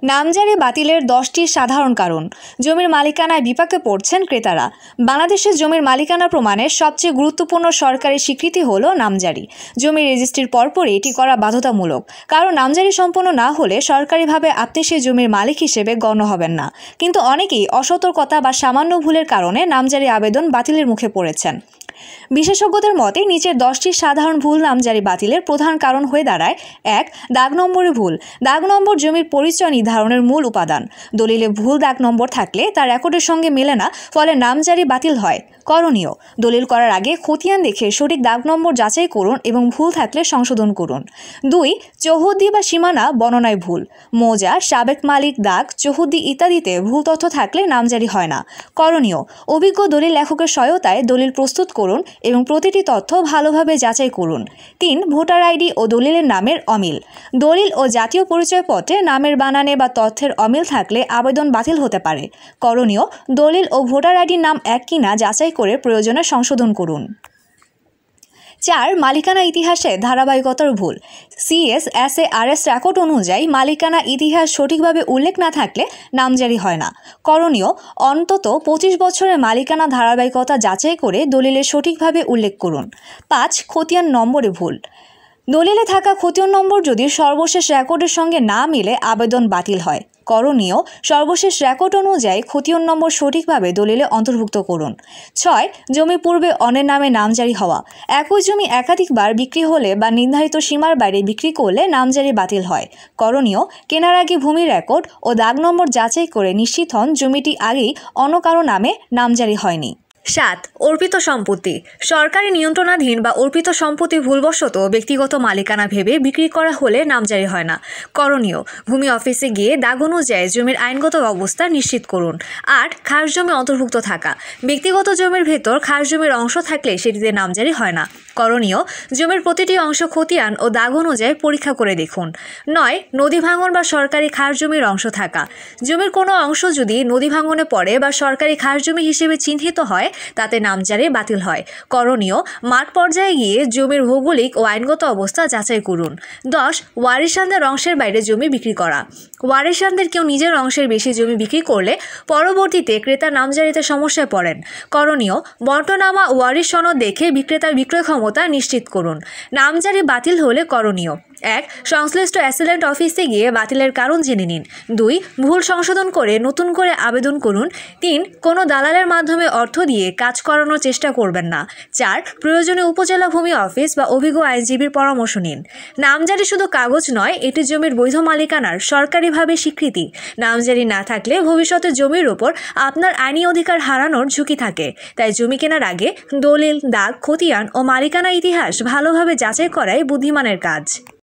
নামজারি বাতিলের 10টি সাধারণ কারণ। জমির মালিকানায় বিপাকে পড়ছেন ক্রেতারা। বাংলাদেশের জমির মালিকানা প্রমাণের সবচেয়ে গুরুত্বপূর্ণ সরকারি স্বীকৃতি হলো নামজারি। জমির রেজিস্ট্রির পরপরই এটি করা বাধ্যতামূলক, কারণ নামজারি সম্পন্ন না হলে সরকারিভাবে আপনি সেই জমির মালিক হিসেবে গণ্য হবেন না। কিন্তু অনেকেই অসতর্কতা বা সামান্য ভুলের কারণে নামজারি আবেদন বাতিলের মুখে পড়েছেন। বিশেষজ্ঞদের মতে নিচের 10টি সাধারণ ভুল নামজারি বাতিলের প্রধান কারণ হয়ে দাঁড়ায়। 1. দাগ নম্বরে ভুল। দাগ নম্বর জমির পরিচয় নির্ধারণের মূল উপাদান। দলিলে ভুল দাগ নম্বর থাকলে তা রেকর্ডের সঙ্গে মেলে না, ফলে নামজারি বাতিল হয়। করণীয়: দলিল করার আগে খতিয়ান দেখে সঠিক দাগ নম্বর যাচাই করুন এবং ভুল থাকলে সংশোধন করুন। 2. চৌহদ্দি বা সীমানা বর্ণনায় ভুল। মৌজা, সাবেক মালিক, দাগ, চৌহদ্দি ইত্যাদিতে ভুল তথ্য থাকলে নামজারি হয় না। করণীয়: অভিজ্ঞ দলিল লেখকের সহায়তায় দলিল প্রস্তুত করুন এবং প্রতিটি তথ্য ভালোভাবে যাচাই করুন। 3. ভোটার আইডি ও দলিলের নামের অমিল। দলিল ও জাতীয় পরিচয়পত্রে নামের বানানে বা তথ্যের অমিল থাকলে আবেদন বাতিল হতে পারে। করণীয়: দলিল ও ভোটার আইডির নাম এক কিনা যাচাই করে প্রয়োজনে সংশোধন করুন। 4. মালিকানা ইতিহাসে ধারাবাহিকতার ভুল। CSSARS রেকর্ড অনুযায়ী মালিকানা ইতিহাস সঠিকভাবে উল্লেখ না থাকলে নামজারি হয় না। করণীয়: অন্তত 25 বছরের মালিকানা ধারাবাহিকতা যাচাই করে দলিলে সঠিকভাবে উল্লেখ করুন। 5. খতিয়ান নম্বরে ভুল। দলিলে থাকা খতিয়ান নম্বর যদি সর্বশেষ রেকর্ডের সঙ্গে না মিলে আবেদন বাতিল হয়। করণীয়: সর্বশেষ রেকর্ড অনুযায়ী খতিয়ান নম্বর সঠিকভাবে দলিলে অন্তর্ভুক্ত করুন। 6. জমি পূর্বে অন্যের নামে নামজারি হওয়া। একই জমি একাধিকবার বিক্রি হলে বা নির্ধারিত সীমার বাইরে বিক্রি করলে নামজারি বাতিল হয়। করণীয়: কেনার আগে ভূমি রেকর্ড ও দাগ নম্বর যাচাই করে নিশ্চিত হন জমিটি আগেই অন্য কারো নামে নামজারি হয়নি। 7. অর্পিত সম্পত্তি। সরকারি নিয়ন্ত্রণাধীন বা অর্পিত সম্পত্তি ভুলবশত ব্যক্তিগত মালিকানা ভেবে বিক্রি করা হলে নামজারি হয় না। করণীয়: ভূমি অফিসে গিয়ে দাগ অনুযায়ী জমির আইনগত অবস্থা নিশ্চিত করুন। 8. খাস জমি অন্তর্ভুক্ত থাকা। ব্যক্তিগত জমির ভেতর খাস জমির অংশ থাকলে সেটিতে নামজারি হয় না। করণীয়: জমির প্রতিটি অংশ খতিয়ান ও দাগ অনুযায়ী পরীক্ষা করে দেখুন। 9. নদী ভাঙন বা সরকারি খাস জমির অংশ থাকা। জমির কোনো অংশ যদি নদী ভাঙনে পড়ে বা সরকারি খাস জমি হিসেবে চিহ্নিত হয় তাতে নামজারি বাতিল হয়। করণীয়: মাঠ পর্যায়ে গিয়ে জমির ভৌগোলিক ও আইনগত অবস্থা যাচাই করুন। 10. ওয়ারিশানদের অংশের বাইরে জমি বিক্রি করা। ওয়ারিশানদের কেউ নিজের অংশের বেশি জমি বিক্রি করলে পরবর্তীতে ক্রেতা নামজারিতে সমস্যায় পড়েন। করণীয়: বর্তনামা ওয়ারিশ সনদ দেখে বিক্রেতার বিক্রয় ক্ষমতা নিশ্চিত করুন। নামজারি বাতিল হলে করণীয়: 1. সংশ্লিষ্ট অ্যাসিলেন্ট অফিসে গিয়ে বাতিলের কারণ জেনে নিন। 2. ভুল সংশোধন করে নতুন করে আবেদন করুন। 3. কোনো দালালের মাধ্যমে অর্থ দিয়ে কাজ করানোর চেষ্টা করবেন না। 4. প্রয়োজনে উপজেলা ভূমি অফিস বা অভিজ্ঞ আইনজীবীর পরামর্শ নিন। নামজারি শুধু কাগজ নয়, এটি জমির বৈধ মালিকানার সরকারিভাবে স্বীকৃতি। নামজারি না থাকলে ভবিষ্যতে জমির ওপর আপনার আইনি অধিকার হারানোর ঝুঁকি থাকে। তাই জমি কেনার আগে দলিল, দাগ, খতিয়ান ও মালিকানা ইতিহাস ভালোভাবে যাচাই করাই বুদ্ধিমানের কাজ।